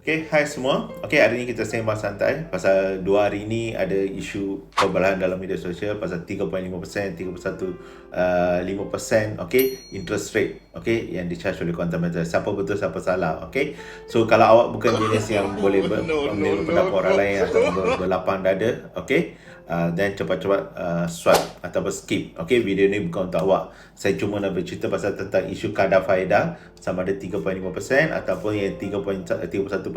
Okay, hai semua. Okay, hari ni kita sembang santai pasal 2 hari ni ada isu perbalahan dalam media sosial pasal 3.5%, 3.5%, okay, interest rate, okay, yang di-charge oleh Quantum Metal. Siapa betul, siapa salah, okay. So, kalau awak bukan jenis yang boleh meniru pendapat orang lain atau berlapang dada, okay, then cepat-cepat swipe ataupun skip. Okay, video ni bukan untuk awak. Saya cuma nak bercerita pasal tentang isu kadar faedah sama ada 3.5% ataupun yang 31.5%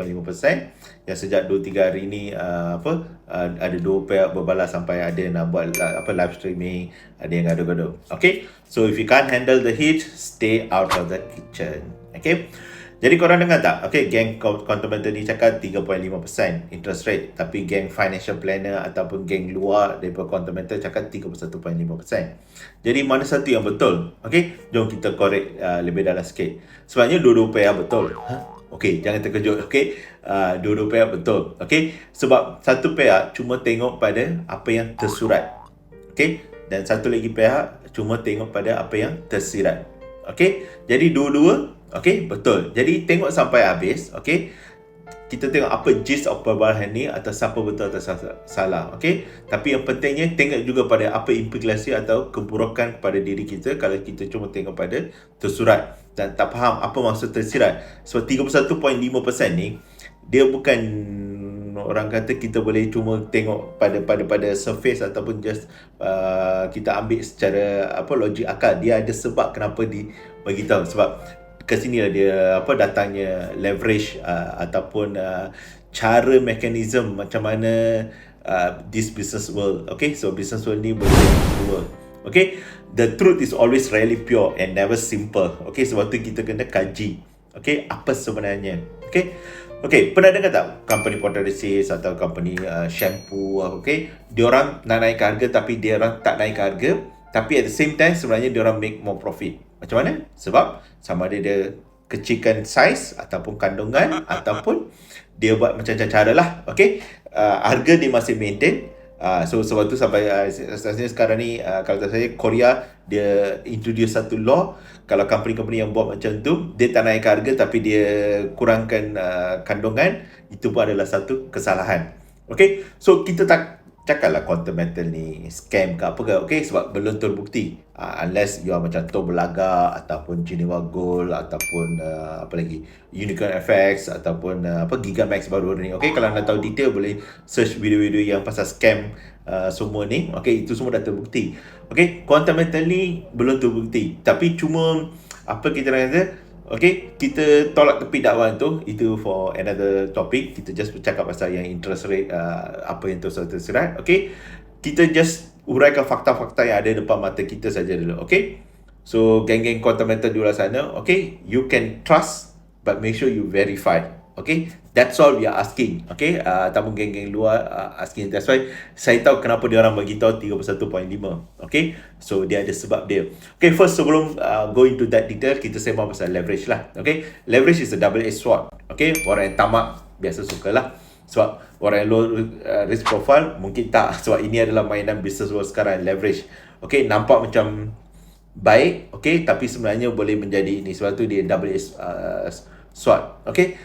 yang sejak 2-3 hari ni ada dua pihak berbalas sampai ada nak buat live streaming, ada yang gaduh-gaduh. Okay, so if you can't handle the heat, stay out of the kitchen. Okay, jadi korang dengar tak? Okay, geng Quantum Metal ni cakap 3.5% interest rate, tapi geng financial planner ataupun geng luar daripada Quantum Metal cakap 31.5%. Jadi mana satu yang betul? Okay, jom kita korek lebih dalam sikit. Sebenarnya dua-dua pihak betul. Okay, jangan terkejut. Okay, dua-dua pihak betul. Okay, sebab satu pihak cuma tengok pada apa yang tersurat. Okay, dan satu lagi pihak cuma tengok pada apa yang tersirat. Okay, jadi dua-dua okay, betul. Jadi tengok sampai habis. Okay, kita tengok apa gist of perbalahan ni atau siapa betul atau salah. Okay, tapi yang pentingnya tengok juga pada apa implikasi atau keburukan kepada diri kita kalau kita cuma tengok pada tersurat dan tak faham apa maksud tersirat. So 31.5% ni dia bukan orang kata kita boleh cuma tengok pada surface ataupun just kita ambil secara logik akal. Dia ada sebab kenapa bagi tahu. Sebab ke sini lah dia datangnya leverage ataupun cara mekanisme macam mana this business world. Okay, so business world ni boleh dua. Okay, the truth is always really pure and never simple. Okay, sebab tu kita kena kaji. Okay, apa sebenarnya. Okay, pernah dengar tak company photosynthesis atau company shampoo, okay, diorang nak naik harga tapi diorang tak naik harga, tapi at the same time sebenarnya diorang make more profit. Macam mana? Sebab sama ada dia kecilkan saiz ataupun kandungan ataupun dia buat macam-macam cara lah. Okay, harga dia masih maintain. So sebab tu sampai sekarang ni kalau tak saya Korea dia introduce satu law, kalau company-company yang buat macam tu dia tak naik harga tapi dia kurangkan kandungan, itu pun adalah satu kesalahan. Okay, so kita tak cakaplah Quantum Metal ni scam ke apa ke, okay, sebab belum terbukti. Unless you are macam Tom Belaga ataupun Geneva Gold ataupun apa lagi, Unicorn FX ataupun Gigamax baru ni. Okay, kalau nak tahu detail boleh search video-video yang pasal scam semua ni. Okay, itu semua dah terbukti. Okay, Quantum Metal ni belum terbukti, tapi cuma apa kita nak kata, okay, kita tolak tepi dakwaan tu, itu for another topic. Kita just bercakap pasal yang interest rate, apa yang tersirat. Okay, kita just uraikan fakta-fakta yang ada depan mata kita saja dulu. Okay, so geng-geng Quantum Metal di luar sana, okay, you can trust but make sure you verify. Okay, that's all we are asking. Okay, ataupun geng-geng luar asking. That's why saya tahu kenapa dia orang bagi tahu 31.5. Okay, so dia ada sebab dia. Okay, first sebelum go into that detail, kita sembang pasal leverage lah. Okay, leverage is a double-edged sword. Okay, orang yang tamak biasa sukalah. Sebab orang yang low risk profile mungkin tak. Sebab ini adalah mainan business world sekarang, leverage. Okay, nampak macam baik, okay, tapi sebenarnya boleh menjadi ini. Sebab tu dia double-edged sword. Okay,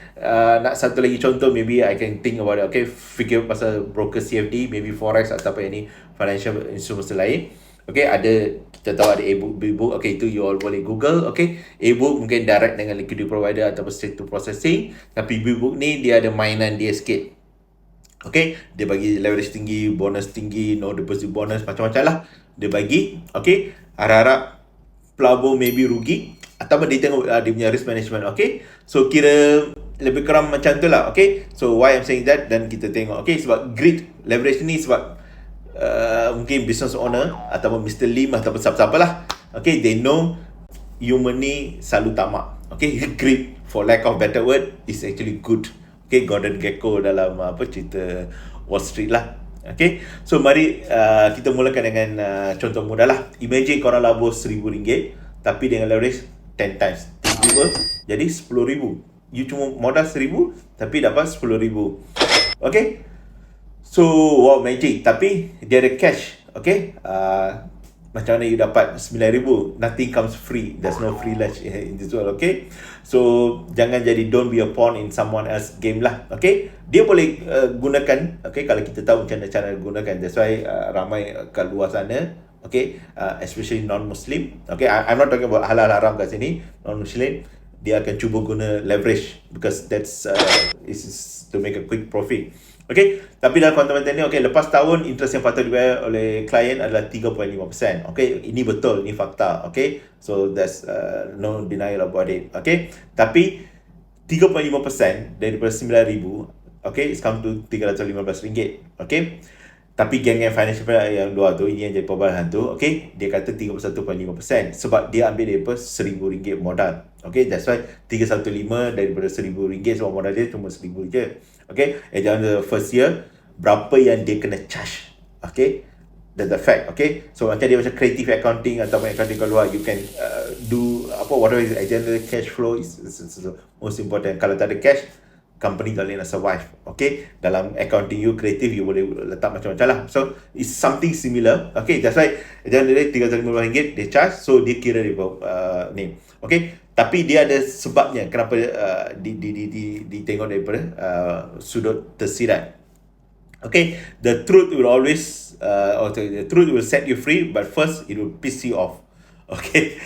nak satu lagi contoh, maybe I can think about it. Okay, fikir pasal broker CFD, maybe forex ataupun any financial instruments lain. Okay, ada, kita tahu ada e-book. Okay, itu you all boleh google. Okay, e-book mungkin direct dengan liquidity provider ataupun straight to processing, tapi e-book ni dia ada mainan dia sikit. Okay, dia bagi leverage tinggi, bonus tinggi, no deposit bonus, macam-macam lah dia bagi. Okay, harap-harap pelabur maybe rugi, ataupun dia tengok dia punya risk management. Okay, so kira lebih kurang macam tu lah. Okay, so why I'm saying that, dan kita tengok. Okay, sebab greed leverage ni sebab mungkin business owner ataupun Mr. Lim ataupun siapa-siapa lah, okay, they know human ni selalu tamak. Okay, greed for lack of better word is actually good. Okay, Gordon Gekko dalam cerita Wall Street lah. Okay, so mari kita mulakan dengan contoh mudah lah. Imagine korang labur RM1,000 tapi dengan leverage 10 times, jadi RM10,000. You cuma modal RM1,000 tapi dapat RM10,000. Okay, so wow, magic. Tapi dia ada cash. Okay, macam mana you dapat 9,000? Nothing comes free. There's no free lunch in this world, okay? So, jangan jadi don't be a pawn in someone else game lah, okay? Dia boleh gunakan, okay, kalau kita tahu macam mana cara gunakan. That's why ramai kat luar sana, okay, especially non-Muslim, okay, I'm not talking about halal haram kat sini, non-Muslim, dia akan cuba guna leverage because that's is to make a quick profit. Okay, tapi dalam fundamental ni, okay, lepas tahun interest yang patut dibayar oleh klien adalah 3.5%. Okay, ini betul, ini fakta. Okay, so there's no denial about it. Okay, tapi 3.5% daripada 9,000, okay, it's come to RM315. Okay, tapi geng-geng financial yang luar tu, ini yang jadi perbalahan tu, okay, dia kata 31.5% sebab dia ambil daripada RM1,000 modal. Okay, that's why 315 daripada RM1,000 sebab modal dia cuma RM1,000 je. Okay, dalam the first year, berapa yang dia kena charge. Okay, that's the fact. Okay, so macam dia macam creative accounting ataupun accounting kat luar, you can do whatever is general cash flow is most important. Kalau tak ada cash, company tak boleh nak survive. Okay, dalam accounting you creative, you boleh letak macam-macam lah. So it's something similar. Okay, that's why generally RM315 dia charge, so dia kira dia ni. Okay, tapi dia ada sebabnya kenapa ditengok daripada sudut tersirat. Okay, the truth will always the truth will set you free, but first it will piss you off. Okay,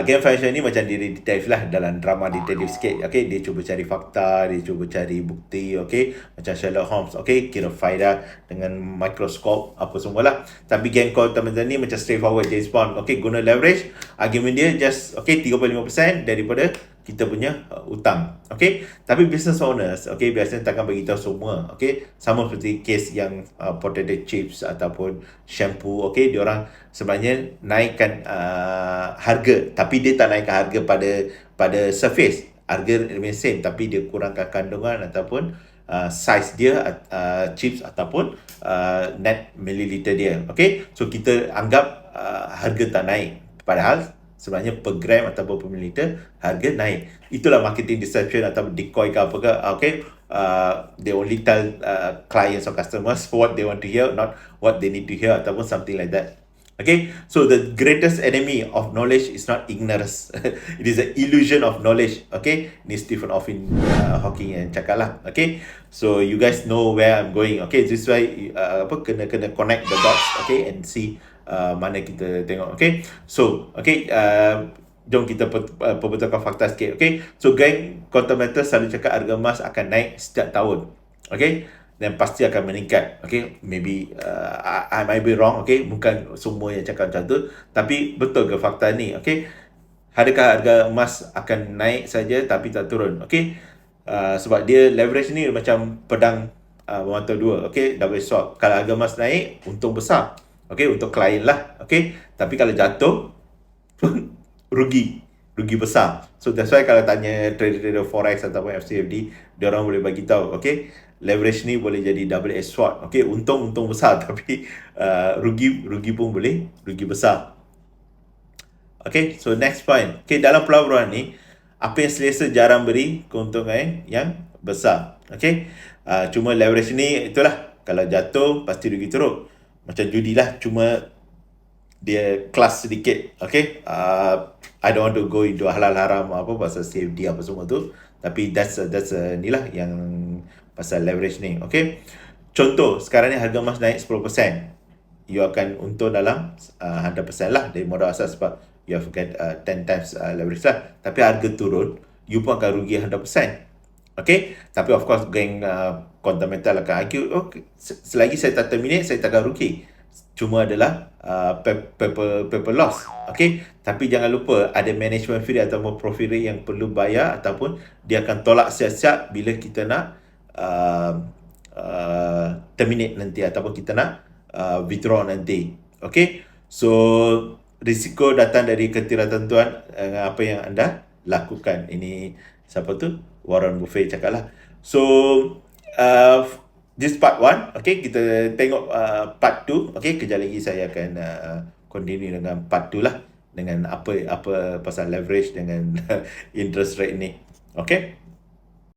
game financial ni macam diri detective lah, dalam drama detective sikit. Okay, dia cuba cari fakta, dia cuba cari bukti. Okay, macam Sherlock Holmes. Okay, kira faedah dengan mikroskop apa semualah. Tapi game quantum ni macam straightforward, James Bond. Okay, guna leverage, argument dia just okay 35% daripada kita punya hutang. Okay, tapi business owners, okay, biasanya takkan bagi tahu semua. Okay, sama seperti case yang potato chips ataupun shampoo. Okay, diorang sebenarnya naikkan harga, tapi dia tak naikkan harga pada surface. Harga remain same, tapi dia kurangkan kandungan ataupun size dia, chips ataupun net milliliter dia. Okay, so kita anggap harga tak naik, padahal sebenarnya per gram ataupun per mililiter harga naik. Itulah marketing deception atau decoy ke apa ke. Okay, they only tell clients or customers what they want to hear, not what they need to hear ataupun something like that. Okay, so the greatest enemy of knowledge is not ignorance. It is the illusion of knowledge. Okay, ni Stephen Hawking yang cakap lah. Okay, so you guys know where I'm going. Okay, this is why kena connect the dots. Okay, and see mana kita tengok. Okay, so okay, jom kita perbetulkan fakta sikit. Okay, so geng Quantometer selalu cakap harga emas akan naik setiap tahun. Okay, dan pasti akan meningkat. Okay, maybe I might be wrong. Okay, bukan semua yang cakap macam tu, tapi betul ke fakta ni? Okay, adakah harga emas akan naik saja tapi tak turun? Okay, sebab dia leverage ni macam pedang bermata dua. Okay, double sword. Kalau harga emas naik, untung besar. Okay, untuk klien lah. Okay, tapi kalau jatuh rugi besar. So that's why kalau tanya trader forex ataupun FCFD, dia orang boleh bagi tahu, okay, leverage ni boleh jadi double edged sword. Okay, untung besar tapi rugi pun boleh rugi besar. Okay, so next point. Okay, dalam pelaburan ni, apa yang selesa jarang beri keuntungan yang besar. Okay, cuma leverage ni itulah, kalau jatuh pasti rugi teruk. Macam judi lah, cuma dia kelas sedikit. Okay, I don't want to go into halal haram apa pasal CFD apa semua tu, tapi that's ni lah yang pasal leverage ni. Okay, contoh sekarang ni harga emas naik 10%, you akan untung dalam 100% lah dari modal asal sebab you have get 10 times leverage lah. Tapi harga turun, you pun akan rugi 100%. Okay, tapi of course geng fundamental akan argue, okay, selagi saya tak terminate, saya takkan rugi. Cuma adalah paper loss. Okay, tapi jangan lupa ada management fee ataupun profit rate yang perlu bayar, ataupun dia akan tolak siap-siap bila kita nak terminate nanti, ataupun kita nak withdraw nanti. Okay, so risiko datang dari ketidaktentuan apa yang anda lakukan. Ini siapa tu? Warren Buffett cakap lah. So this part 1. Okay, kita tengok part 2. Okay, kejap lagi saya akan continue dengan part 2 lah, dengan apa pasal leverage dengan interest rate ni. Okay.